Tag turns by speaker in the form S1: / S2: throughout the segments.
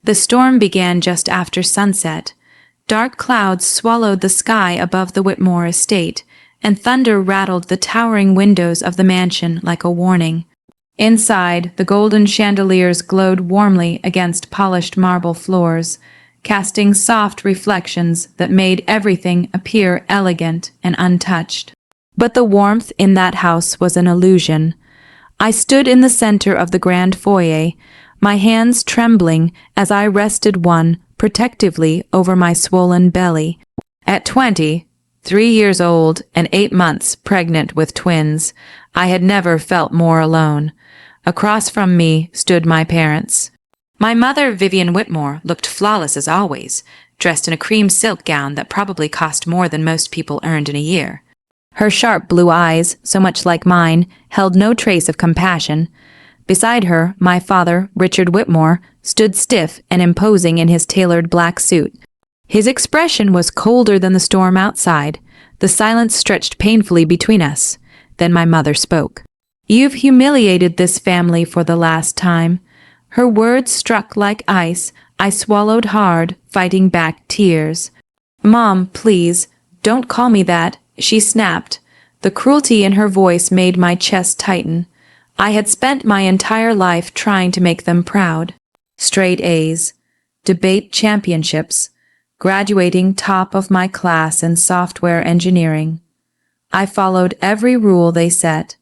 S1: The storm began just after sunset. Dark clouds swallowed the sky above the Whitmore estate, and thunder rattled the towering windows of the mansion like a warning. Inside, the golden chandeliers glowed warmly against polished marble floors, casting soft reflections that made everything appear elegant and untouched. But the warmth in that house was an illusion. I stood in the center of the grand foyer, my hands trembling as I rested one protectively over my swollen belly. At 20, 3 years old and 8 months pregnant with twins, I had never felt more alone. Across from me stood my parents. My mother, Vivian Whitmore, looked flawless as always, dressed in a cream silk gown that probably cost more than most people earned in a year. Her sharp blue eyes, so much like mine, held no trace of compassion. Beside her, my father, Richard Whitmore, stood stiff and imposing in his tailored black suit. His expression was colder than the storm outside. The silence stretched painfully between us. Then my mother spoke. "You've humiliated this family for the last time." Her words struck like ice. I swallowed hard, fighting back tears. "Mom, please, don't call me that," she snapped. The cruelty in her voice made my chest tighten. I had spent my entire life trying to make them proud. Straight A's, debate championships, graduating top of my class in software engineering. I followed every rule they set,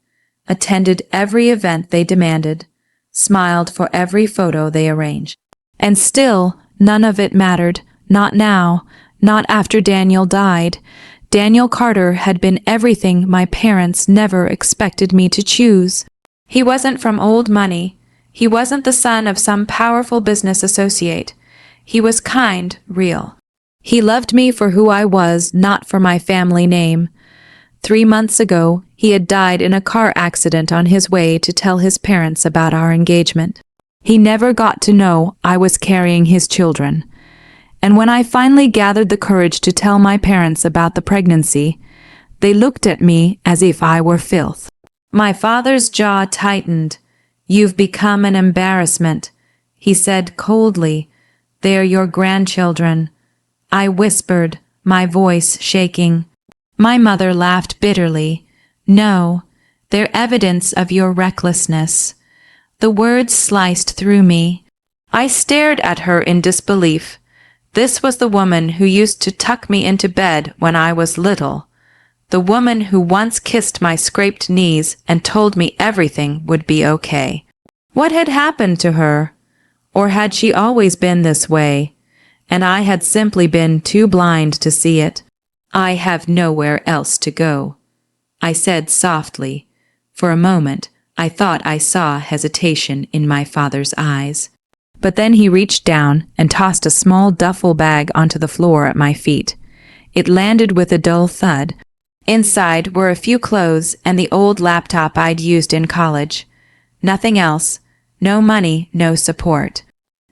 S1: attended every event they demanded, smiled for every photo they arranged. And still, none of it mattered. Not now, not after Daniel died. Daniel Carter had been everything my parents never expected me to choose. He wasn't from old money. He wasn't the son of some powerful business associate. He was kind, real. He loved me for who I was, not for my family name. 3 months ago, he had died in a car accident on his way to tell his parents about our engagement. He never got to know I was carrying his children. And when I finally gathered the courage to tell my parents about the pregnancy, they looked at me as if I were filth. My father's jaw tightened. "You've become an embarrassment," he said coldly. "They're your grandchildren." I whispered, my voice shaking. My mother laughed bitterly. "No, they're evidence of your recklessness." The words sliced through me. I stared at her in disbelief. This was the woman who used to tuck me into bed when I was little. The woman who once kissed my scraped knees and told me everything would be okay. What had happened to her? Or had she always been this way? And I had simply been too blind to see it. "I have nowhere else to go," I said softly. For a moment, I thought I saw hesitation in my father's eyes. But then he reached down and tossed a small duffel bag onto the floor at my feet. It landed with a dull thud. Inside were a few clothes and the old laptop I'd used in college. Nothing else. No money, no support.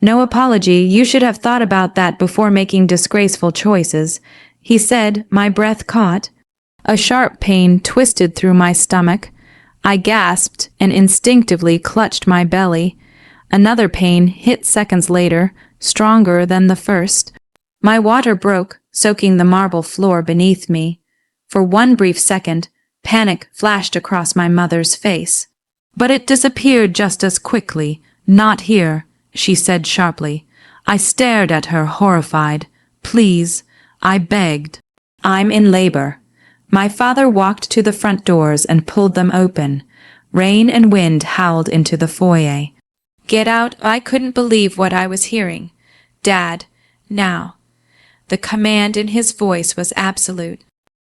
S1: "No apology. You should have thought about that before making disgraceful choices," he said, my breath caught. A sharp pain twisted through my stomach. I gasped and instinctively clutched my belly. Another pain hit seconds later, stronger than the first. My water broke, soaking the marble floor beneath me. For one brief second, panic flashed across my mother's face. But it disappeared just as quickly. "Not here," she said sharply. I stared at her, horrified. "Please," I begged. "I'm in labor." My father walked to the front doors and pulled them open. Rain and wind howled into the foyer. "Get out." I couldn't believe what I was hearing. "Dad, now." The command in his voice was absolute.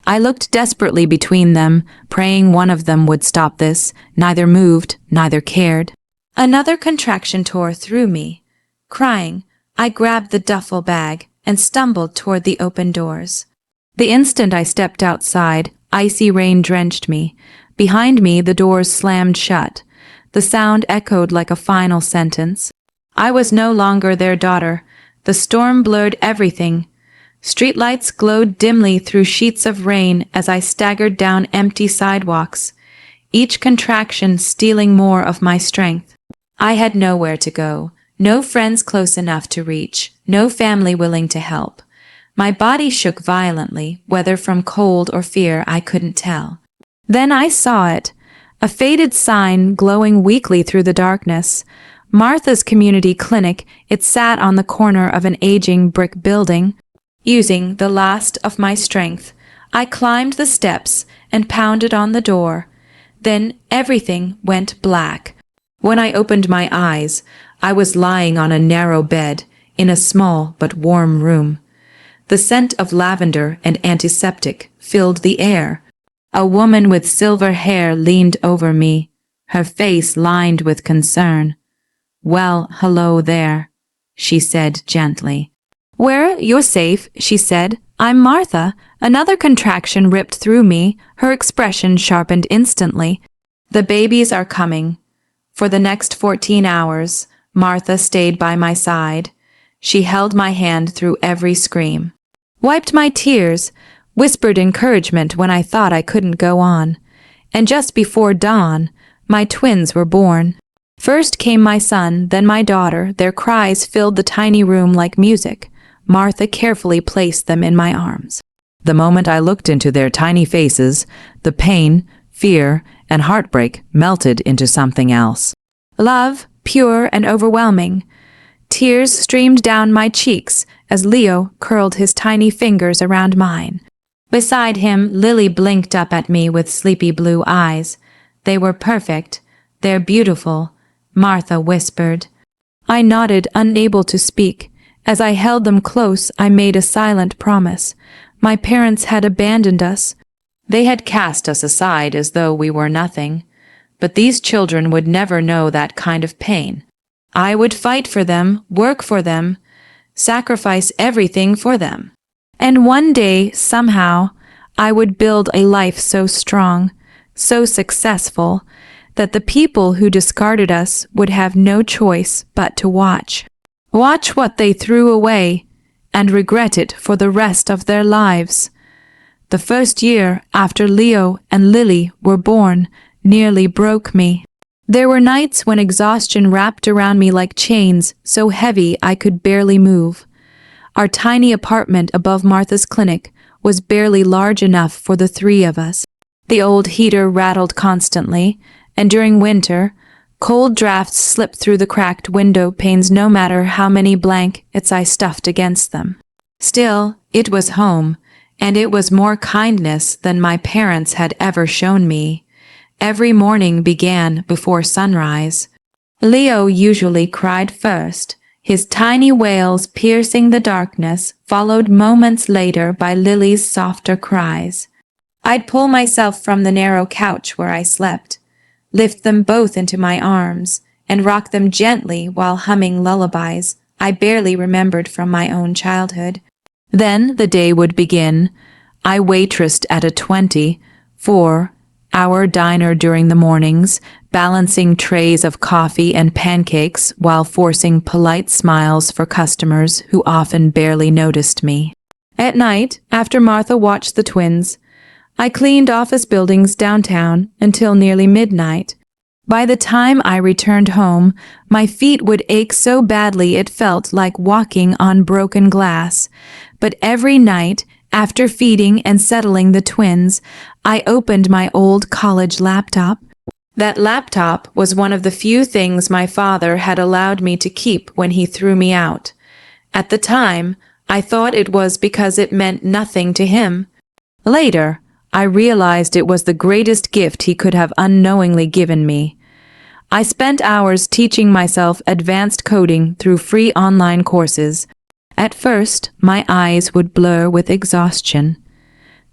S1: I looked desperately between them, praying one of them would stop this. Neither moved, neither cared. Another contraction tore through me. Crying, I grabbed the duffel bag and stumbled toward the open doors. The instant I stepped outside, icy rain drenched me. Behind me, the doors slammed shut. The sound echoed like a final sentence. I was no longer their daughter. The storm blurred everything. Streetlights glowed dimly through sheets of rain as I staggered down empty sidewalks, each contraction stealing more of my strength. I had nowhere to go, No friends close enough to reach, no family willing to help. My body shook violently, whether from cold or fear I couldn't tell. Then I saw it, a faded sign glowing weakly through the darkness. Martha's Community Clinic. It sat on the corner of an aging brick building. Using the last of my strength, I climbed the steps and pounded on the door. Then everything went black. When I opened my eyes, I was lying on a narrow bed in a small but warm room. The scent of lavender and antiseptic filled the air. A woman with silver hair leaned over me, her face lined with concern. "Well, hello there," she said gently. "Where? You're safe," she said. "I'm Martha." Another contraction ripped through me, her expression sharpened instantly. "The babies are coming." For the next 14 hours, Martha stayed by my side. She held my hand through every scream, wiped my tears, whispered encouragement when I thought I couldn't go on. And just before dawn, my twins were born. First came my son, then my daughter. Their cries filled the tiny room like music. Martha carefully placed them in my arms. The moment I looked into their tiny faces, the pain, fear, and heartbreak melted into something else. Love, pure and overwhelming. Tears streamed down my cheeks as Leo curled his tiny fingers around mine. Beside him, Lily blinked up at me with sleepy blue eyes. "They were perfect. They're beautiful," Martha whispered. I nodded, unable to speak. As I held them close, I made a silent promise. My parents had abandoned us. They had cast us aside as though we were nothing. But these children would never know that kind of pain. I would fight for them, work for them, sacrifice everything for them. And one day, somehow, I would build a life so strong, so successful, that the people who discarded us would have no choice but to watch. Watch what they threw away and regret it for the rest of their lives. The first year after Leo and Lily were born nearly broke me. There were nights when exhaustion wrapped around me like chains, so heavy I could barely move. Our tiny apartment above Martha's clinic was barely large enough for the three of us. The old heater rattled constantly, and during winter, cold drafts slipped through the cracked window panes no matter how many blankets I stuffed against them. Still, it was home, and it was more kindness than my parents had ever shown me. Every morning began before sunrise. Leo usually cried first, his tiny wails piercing the darkness, followed moments later by Lily's softer cries. I'd pull myself from the narrow couch where I slept, lift them both into my arms, and rock them gently while humming lullabies I barely remembered from my own childhood. Then the day would begin. I waitressed at a 24-hour diner during the mornings, balancing trays of coffee and pancakes while forcing polite smiles for customers who often barely noticed me. At night, after Martha watched the twins, I cleaned office buildings downtown until nearly midnight. By the time I returned home, my feet would ache so badly it felt like walking on broken glass. But every night, after feeding and settling the twins, I opened my old college laptop. That laptop was one of the few things my father had allowed me to keep when he threw me out. At the time, I thought it was because it meant nothing to him. Later, I realized it was the greatest gift he could have unknowingly given me. I spent hours teaching myself advanced coding through free online courses. At first, my eyes would blur with exhaustion.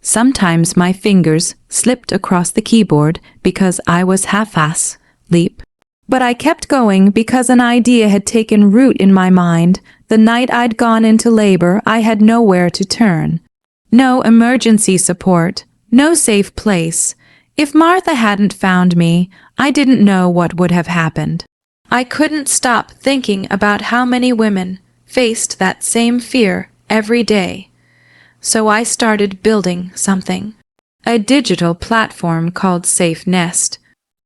S1: Sometimes my fingers slipped across the keyboard because I was half-asleep. But I kept going because an idea had taken root in my mind. The night I'd gone into labor, I had nowhere to turn. No emergency support, no safe place. If Martha hadn't found me, I didn't know what would have happened. I couldn't stop thinking about how many women faced that same fear every day. So I started building something, a digital platform called SafeNest.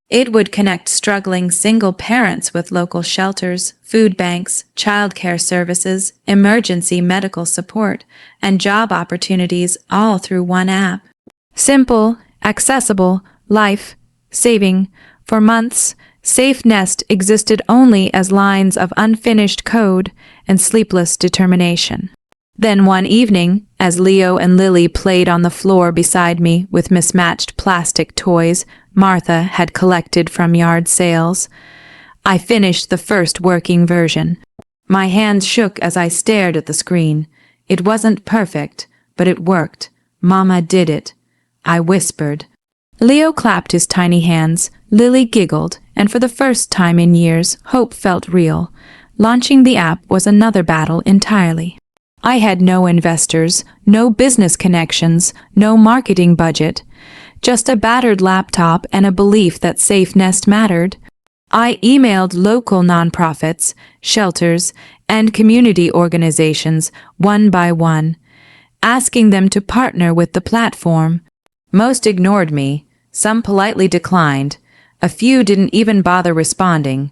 S1: It would connect struggling single parents with local shelters, food banks, childcare services, emergency medical support, and job opportunities all through one app. Simple, accessible, life-saving. For months, SafeNest existed only as lines of unfinished code and sleepless determination. Then one evening, as Leo and Lily played on the floor beside me with mismatched plastic toys Martha had collected from yard sales, I finished the first working version. My hands shook as I stared at the screen. It wasn't perfect, but it worked. Mama did it. I whispered. Leo clapped his tiny hands, Lily giggled, and for the first time in years, hope felt real. Launching the app was another battle entirely. I had no investors, no business connections, no marketing budget, just a battered laptop and a belief that SafeNest mattered. I emailed local nonprofits, shelters, and community organizations one by one, asking them to partner with the platform. Most ignored me, some politely declined, a few didn't even bother responding.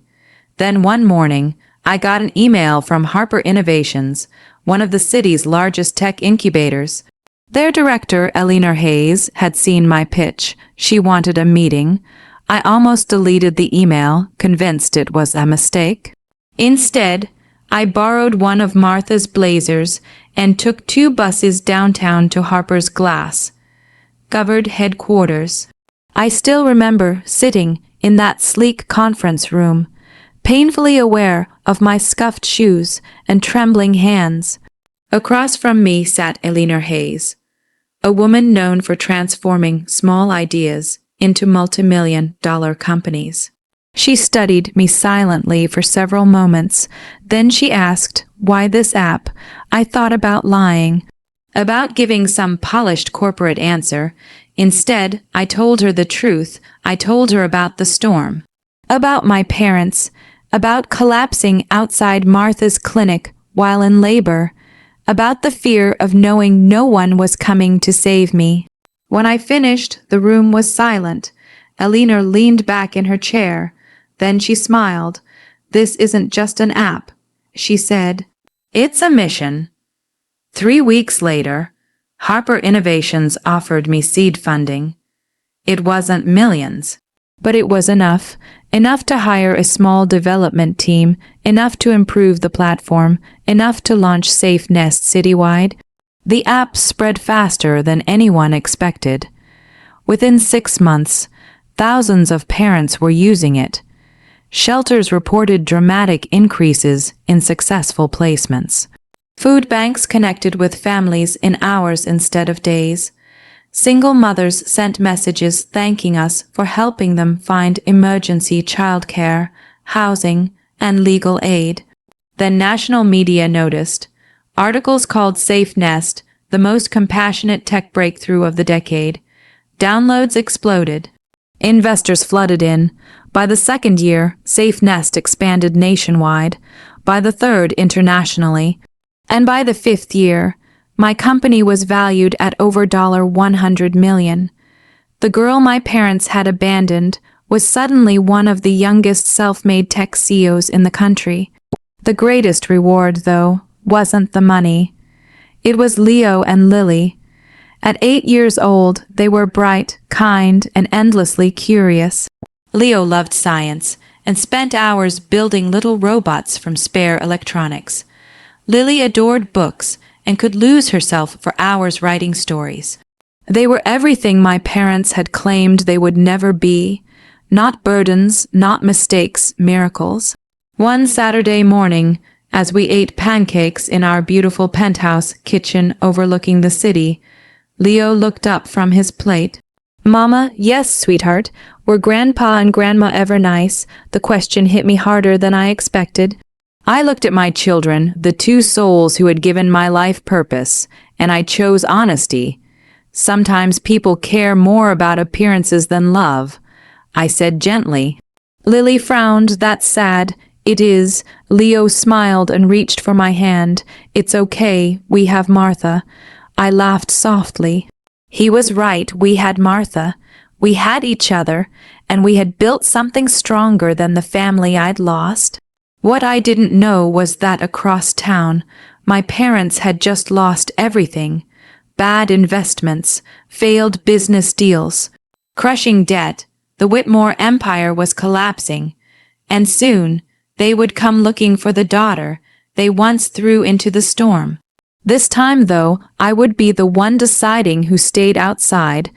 S1: Then one morning, I got an email from Harper Innovations, one of the city's largest tech incubators. Their director, Elena, had seen my pitch. She wanted a meeting. I almost deleted the email, convinced it was a mistake. Instead, I borrowed one of Martha's blazers and took 2 buses downtown to Harper's Glass, covered headquarters. I still remember sitting in that sleek conference room, painfully aware of my scuffed shoes and trembling hands. Across from me sat Elena, a woman known for transforming small ideas into multi-million-dollar companies. She studied me silently for several moments. Then she asked, "Why this app?" I thought about lying, about giving some polished corporate answer. Instead, I told her the truth. I told her about the storm, about my parents, about collapsing outside Martha's clinic while in labor, about the fear of knowing no one was coming to save me. When I finished, the room was silent. Elena leaned back in her chair. Then she smiled. "This isn't just an app," she said. "It's a mission." 3 weeks later, Harper Innovations offered me seed funding. It wasn't millions, but it was enough to hire a small development team, enough to improve the platform, enough to launch SafeNest citywide. The app spread faster than anyone expected. Within 6 months, thousands of parents were using it. Shelters reported dramatic increases in successful placements. Food banks connected with families in hours instead of days. Single mothers sent messages thanking us for helping them find emergency childcare, housing, and legal aid. Then national media noticed. Articles called SafeNest the most compassionate tech breakthrough of the decade. Downloads exploded. Investors flooded in. By the 2nd year, SafeNest expanded nationwide. By the 3rd, internationally. And by the 5th year, my company was valued at over $100 million. The girl my parents had abandoned was suddenly one of the youngest self-made tech CEOs in the country. The greatest reward, though, wasn't the money. It was Leo and Lily. At 8 years old, they were bright, kind, and endlessly curious. Leo loved science and spent hours building little robots from spare electronics. Lily adored books and could lose herself for hours writing stories. They were everything my parents had claimed they would never be. Not burdens, not mistakes, miracles. One Saturday morning, as we ate pancakes in our beautiful penthouse kitchen overlooking the city, Leo looked up from his plate. "Mama, yes, sweetheart, were Grandpa and Grandma ever nice?" The question hit me harder than I expected. I looked at my children, the 2 souls who had given my life purpose, and I chose honesty. Sometimes people care more about appearances than love, I said gently. Lily frowned. "That's sad." "It is." Leo smiled and reached for my hand. "It's okay, we have Martha." I laughed softly. He was right, we had Martha. We had each other, and we had built something stronger than the family I'd lost. What I didn't know was that across town, my parents had just lost everything. Bad investments, failed business deals, crushing debt. The Whitmore empire was collapsing, and soon they would come looking for the daughter they once threw into the storm. This time, though, I would be the one deciding who stayed outside.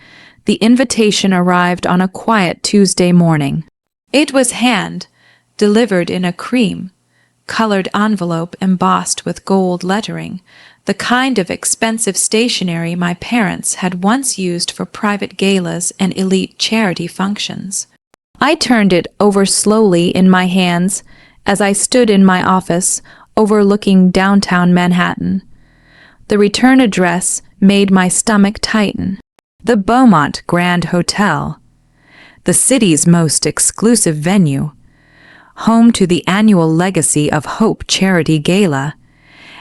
S1: The invitation arrived on a quiet Tuesday morning. It was hand-delivered in a cream-colored envelope embossed with gold lettering, the kind of expensive stationery my parents had once used for private galas and elite charity functions. I turned it over slowly in my hands as I stood in my office overlooking downtown Manhattan. The return address made my stomach tighten. The Beaumont Grand Hotel, the city's most exclusive venue, home to the annual Legacy of Hope charity gala,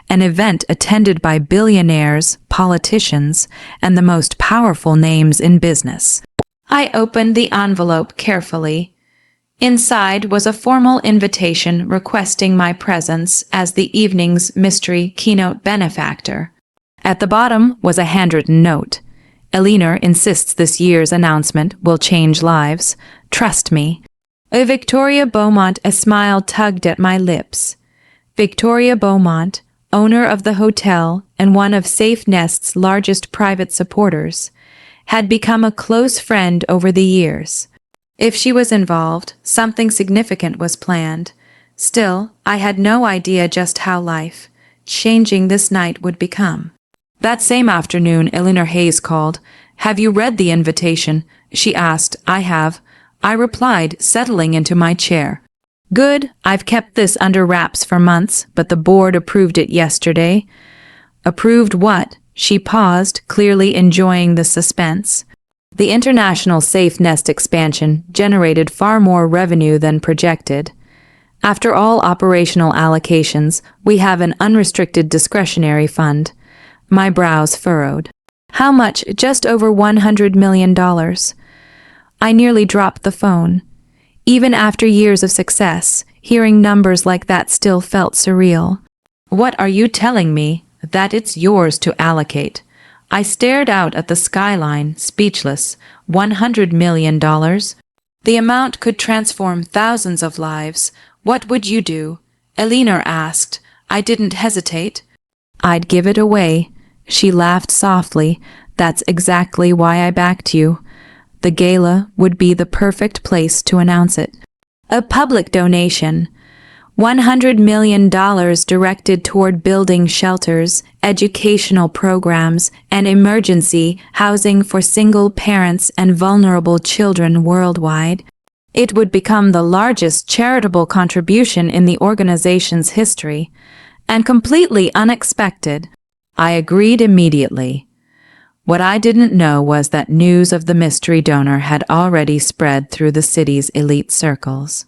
S1: an event attended by billionaires, politicians, and the most powerful names in business. I opened the envelope carefully. Inside was a formal invitation requesting my presence as the evening's mystery keynote benefactor. At the bottom was a handwritten note. Elena insists this year's announcement will change lives. Trust me. Victoria Beaumont. A smile tugged at my lips. Victoria Beaumont, owner of the hotel and one of SafeNest's largest private supporters, had become a close friend over the years. If she was involved, something significant was planned. Still, I had no idea just how life-changing this night would become. That same afternoon, Eleanor Hayes called. "Have you read the invitation?" she asked. "I have," I replied, settling into my chair. "Good. I've kept this under wraps for months, but the board approved it yesterday." "Approved what?" She paused, clearly enjoying the suspense. The international SafeNest expansion generated far more revenue than projected. After all operational allocations, we have an unrestricted discretionary fund. My brows furrowed. How much? Just over $100 million. I nearly dropped the phone. Even after years of success, hearing numbers like that still felt surreal. "What are you telling me? That it's yours to allocate?" I stared out at the skyline, speechless. $100 million? The amount could transform thousands of lives. "What would you do?" Eleanor asked. I didn't hesitate. "I'd give it away." She laughed softly. "That's exactly why I backed you. The gala would be the perfect place to announce it. A public donation. $100 million directed toward building shelters, educational programs, and emergency housing for single parents and vulnerable children worldwide. It would become the largest charitable contribution in the organization's history, and completely unexpected. I agreed immediately. What I didn't know was that news of the mystery donor had already spread through the city's elite circles.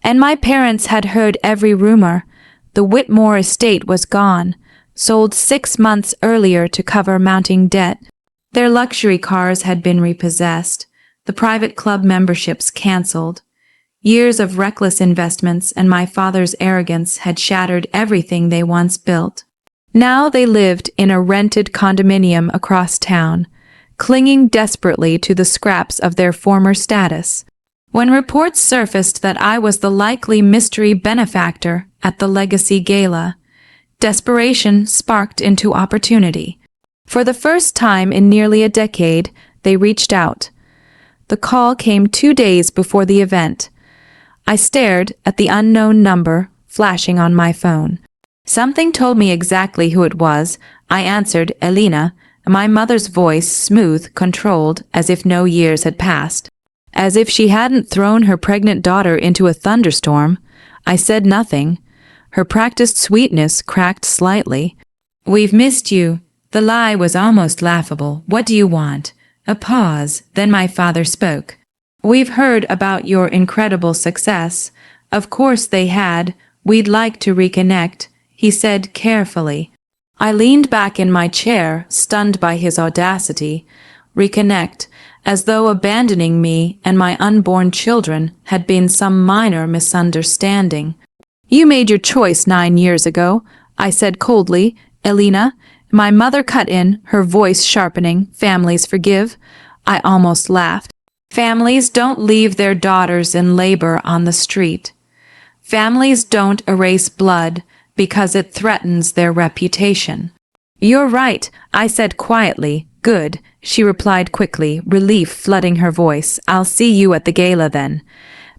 S1: And my parents had heard every rumor. The Whitmore estate was gone, sold 6 months earlier to cover mounting debt. Their luxury cars had been repossessed, the private club memberships canceled. Years of reckless investments and my father's arrogance had shattered everything they once built. Now they lived in a rented condominium across town, clinging desperately to the scraps of their former status. When reports surfaced that I was the likely mystery benefactor at the Legacy Gala, desperation sparked into opportunity. For the first time in nearly a decade, they reached out. The call came 2 days before the event. I stared at the unknown number flashing on my phone. Something told me exactly who it was. I answered, "Elena," my mother's voice smooth, controlled, as if no years had passed. As if she hadn't thrown her pregnant daughter into a thunderstorm. I said nothing. Her practiced sweetness cracked slightly. "We've missed you." The lie was almost laughable. "What do you want?" A pause, then my father spoke. "We've heard about your incredible success." Of course they had. "We'd like to reconnect," he said carefully. I leaned back in my chair, stunned by his audacity. Reconnect. as though abandoning me and my unborn children had been some minor misunderstanding. "You made your choice 9 years ago," I said coldly. "Elena," my mother cut in, her voice sharpening. "Families forgive." I almost laughed. "Families don't leave their daughters in labor on the street. Families don't erase blood because it threatens their reputation." "You're right," I said quietly. "Good," she replied quickly, relief flooding her voice. "I'll see you at the gala then."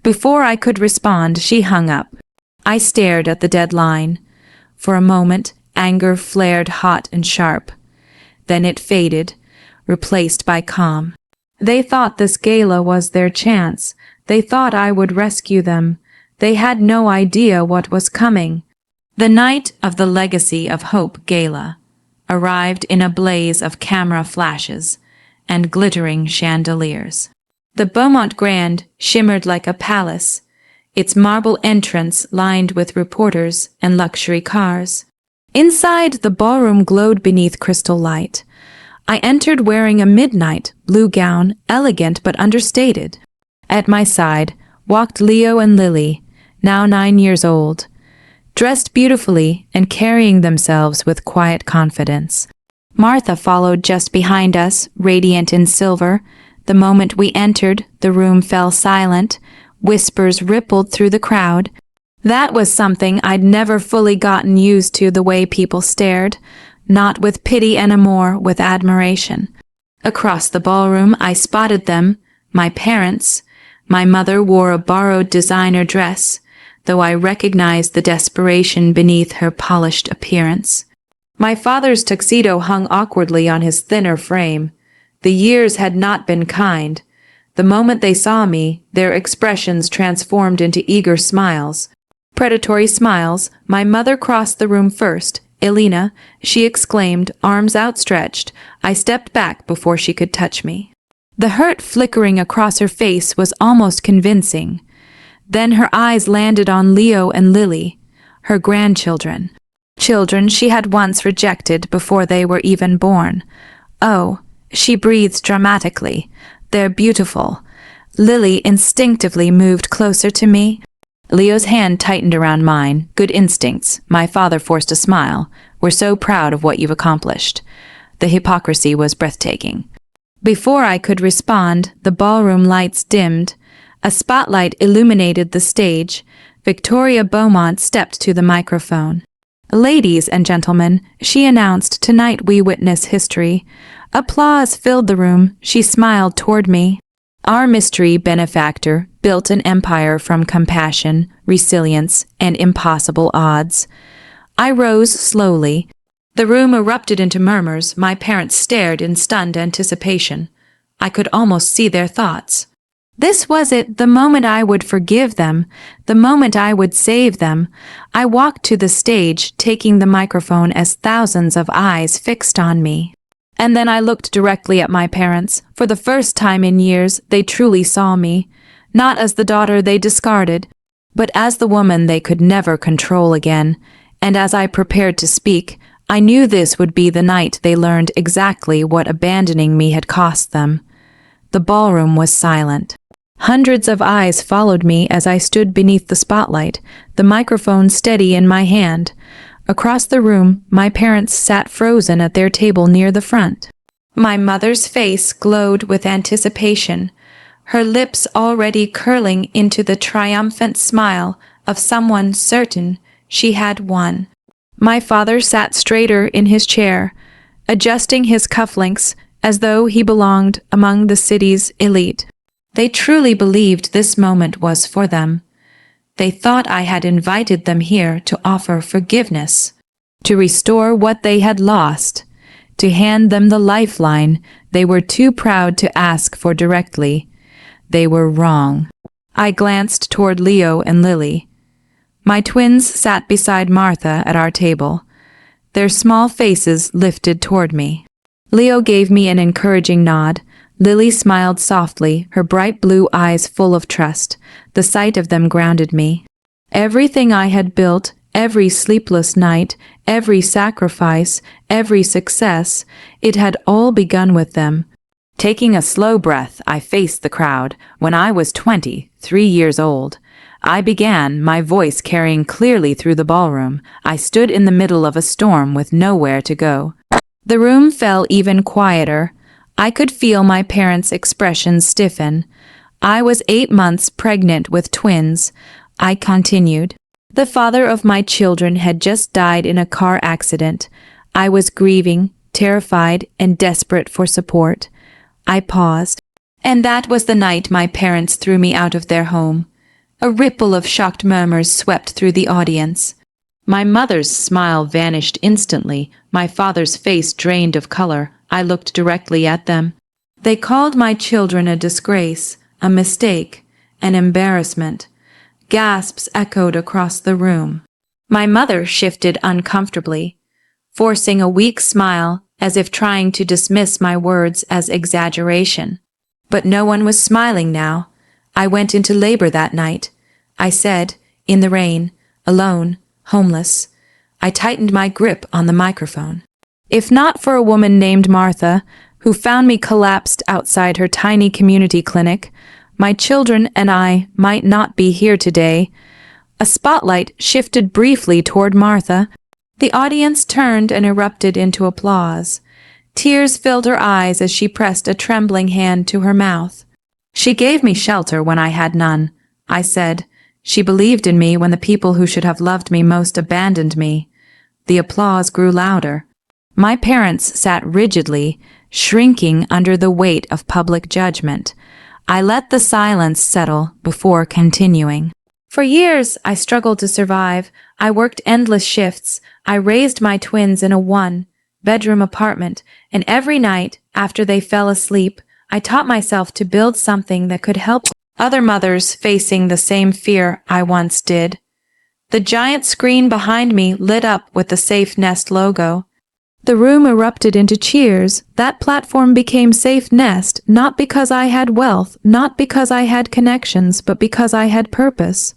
S1: Before I could respond, she hung up. I stared at the dead line. For a moment, anger flared hot and sharp. Then it faded, replaced by calm. They thought this gala was their chance. They thought I would rescue them. They had no idea what was coming. The night of the Legacy of Hope Gala arrived in a blaze of camera flashes and glittering chandeliers. The Beaumont Grand shimmered like a palace, its marble entrance lined with reporters and luxury cars. Inside, the ballroom glowed beneath crystal light. I entered wearing a midnight blue gown, elegant but understated. At my side walked Leo and Lily, now 9 years old, dressed beautifully and carrying themselves with quiet confidence. Martha followed just behind us, radiant in silver. The moment we entered, the room fell silent. Whispers rippled through the crowd. That was something I'd never fully gotten used to, the way people stared, not with pity anymore, with admiration. Across the ballroom, I spotted them, my parents. My mother wore a borrowed designer dress, though I recognized the desperation beneath her polished appearance. My father's tuxedo hung awkwardly on his thinner frame. The years had not been kind. The moment they saw me, their expressions transformed into eager smiles. Predatory smiles. My mother crossed the room first. "Elena," she exclaimed, arms outstretched. I stepped back before she could touch me. The hurt flickering across her face was almost convincing. Then her eyes landed on Leo and Lily, her grandchildren. Children she had once rejected before they were even born. "Oh," she breathed dramatically. "They're beautiful." Lily instinctively moved closer to me. Leo's hand tightened around mine. "Good instincts." My father forced a smile. "We're so proud of what you've accomplished." The hypocrisy was breathtaking. Before I could respond, the ballroom lights dimmed. A spotlight illuminated the stage. Victoria Beaumont stepped to the microphone. "Ladies and gentlemen," she announced, "tonight we witness history." Applause filled the room. She smiled toward me. Our mystery benefactor built an empire from compassion, resilience, and impossible odds. I rose slowly. The room erupted into murmurs. My parents stared in stunned anticipation. I could almost see their thoughts. This was it, the moment I would forgive them, the moment I would save them. I walked to the stage, taking the microphone as thousands of eyes fixed on me. And then I looked directly at my parents. For the first time in years, they truly saw me, not as the daughter they discarded, but as the woman they could never control again. And as I prepared to speak, I knew this would be the night they learned exactly what abandoning me had cost them. The ballroom was silent. Hundreds of eyes followed me as I stood beneath the spotlight, the microphone steady in my hand. Across the room, my parents sat frozen at their table near the front. My mother's face glowed with anticipation, her lips already curling into the triumphant smile of someone certain she had won. My father sat straighter in his chair, adjusting his cufflinks as though he belonged among the city's elite. They truly believed this moment was for them. They thought I had invited them here to offer forgiveness, to restore what they had lost, to hand them the lifeline they were too proud to ask for directly. They were wrong. I glanced toward Leo and Lily. My twins sat beside Martha at our table, their small faces lifted toward me. Leo gave me an encouraging nod. Lily smiled softly, her bright blue eyes full of trust. The sight of them grounded me. Everything I had built, every sleepless night, every sacrifice, every success, it had all begun with them. Taking a slow breath, I faced the crowd. When I was 23 years old, I began, my voice carrying clearly through the ballroom. I stood in the middle of a storm with nowhere to go. The room fell even quieter. I could feel my parents' expressions stiffen. I was 8 months pregnant with twins. I continued. The father of my children had just died in a car accident. I was grieving, terrified, and desperate for support. I paused. And that was the night my parents threw me out of their home. A ripple of shocked murmurs swept through the audience. My mother's smile vanished instantly. My father's face drained of color. I looked directly at them. They called my children a disgrace, a mistake, an embarrassment. Gasps echoed across the room. My mother shifted uncomfortably, forcing a weak smile as if trying to dismiss my words as exaggeration. But no one was smiling now. I went into labor that night. I said, in the rain, alone, homeless. I tightened my grip on the microphone. If not for a woman named Martha, who found me collapsed outside her tiny community clinic, my children and I might not be here today. A spotlight shifted briefly toward Martha. The audience turned and erupted into applause. Tears filled her eyes as she pressed a trembling hand to her mouth. She gave me shelter when I had none, I said. She believed in me when the people who should have loved me most abandoned me. The applause grew louder. My parents sat rigidly, shrinking under the weight of public judgment. I let the silence settle before continuing. For years, I struggled to survive. I worked endless shifts. I raised my twins in a one-bedroom apartment, and every night, after they fell asleep, I taught myself to build something that could help other mothers facing the same fear I once did. The giant screen behind me lit up with the SafeNest logo. The room erupted into cheers. That platform became SafeNest, not because I had wealth, not because I had connections, but because I had purpose.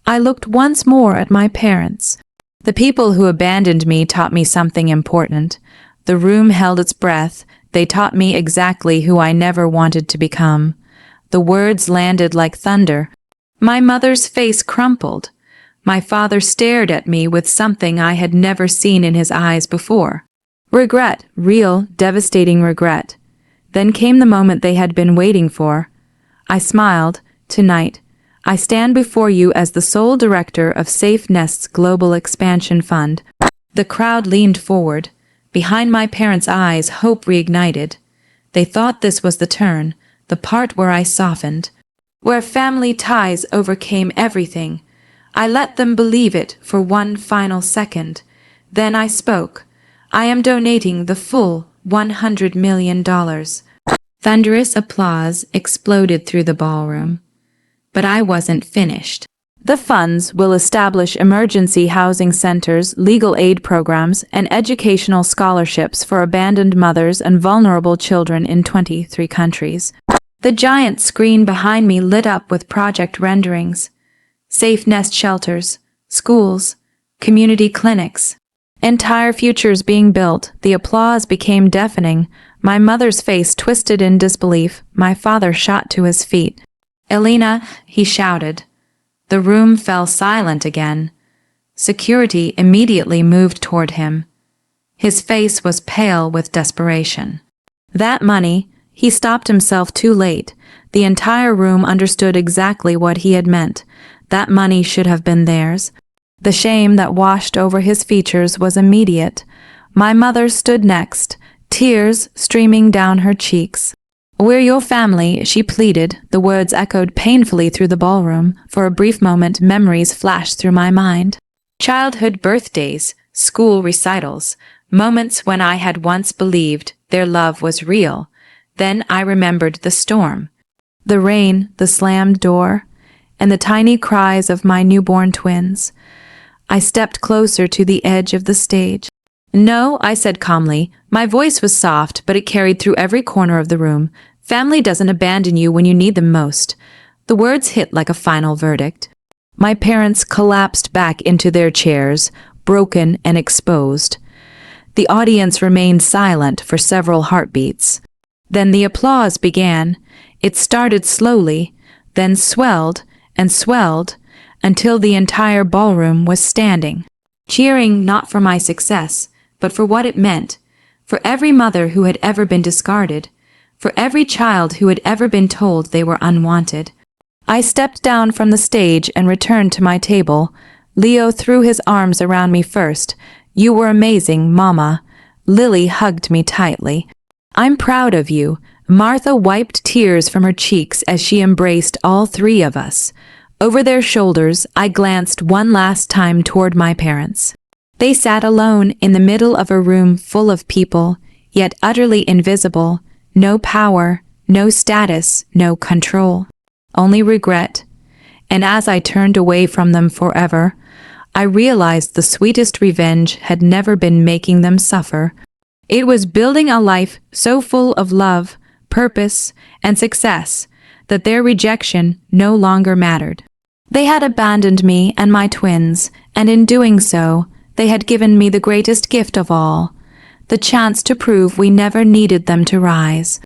S1: I looked once more at my parents. The people who abandoned me taught me something important. The room held its breath. They taught me exactly who I never wanted to become. The words landed like thunder. My mother's face crumpled. My father stared at me with something I had never seen in his eyes before. Regret, real, devastating regret. Then came the moment they had been waiting for. I smiled. Tonight, I stand before you as the sole director of SafeNest's Global Expansion Fund. The crowd leaned forward. Behind my parents' eyes, hope reignited. They thought this was the turn, the part where I softened, where family ties overcame everything. I let them believe it for one final second. Then I spoke. I am donating the full $100 million. Thunderous applause exploded through the ballroom. But I wasn't finished. The funds will establish emergency housing centers, legal aid programs, and educational scholarships for abandoned mothers and vulnerable children in 23 countries. The giant screen behind me lit up with project renderings. SafeNest shelters, schools, community clinics. Entire futures being built. The applause became deafening. My mother's face twisted in disbelief. My father shot to his feet. "Elena," he shouted. The room fell silent again. Security immediately moved toward him. His face was pale with desperation. That money, he stopped himself too late. The entire room understood exactly what he had meant. That money should have been theirs. The shame that washed over his features was immediate. My mother stood next, tears streaming down her cheeks. "We're your family," she pleaded. The words echoed painfully through the ballroom. For a brief moment, memories flashed through my mind. Childhood birthdays, school recitals, moments when I had once believed their love was real. Then I remembered the storm, the rain, the slammed door, and the tiny cries of my newborn twins. I stepped closer to the edge of the stage. "No," I said calmly. My voice was soft, but it carried through every corner of the room. "Family doesn't abandon you when you need them most." The words hit like a final verdict. My parents collapsed back into their chairs, broken and exposed. The audience remained silent for several heartbeats. Then the applause began. It started slowly, then swelled and swelled until the entire ballroom was standing, cheering not for my success, but for what it meant, for every mother who had ever been discarded, for every child who had ever been told they were unwanted. I stepped down from the stage and returned to my table. Leo threw his arms around me first. "You were amazing, Mama." Lily hugged me tightly. "I'm proud of you." Martha wiped tears from her cheeks as she embraced all three of us. Over their shoulders, I glanced one last time toward my parents. They sat alone in the middle of a room full of people, yet utterly invisible. No power, no status, no control. Only regret. And as I turned away from them forever, I realized the sweetest revenge had never been making them suffer. It was building a life so full of love, purpose, and success that their rejection no longer mattered. They had abandoned me and my twins, and in doing so, they had given me the greatest gift of all, the chance to prove we never needed them to rise.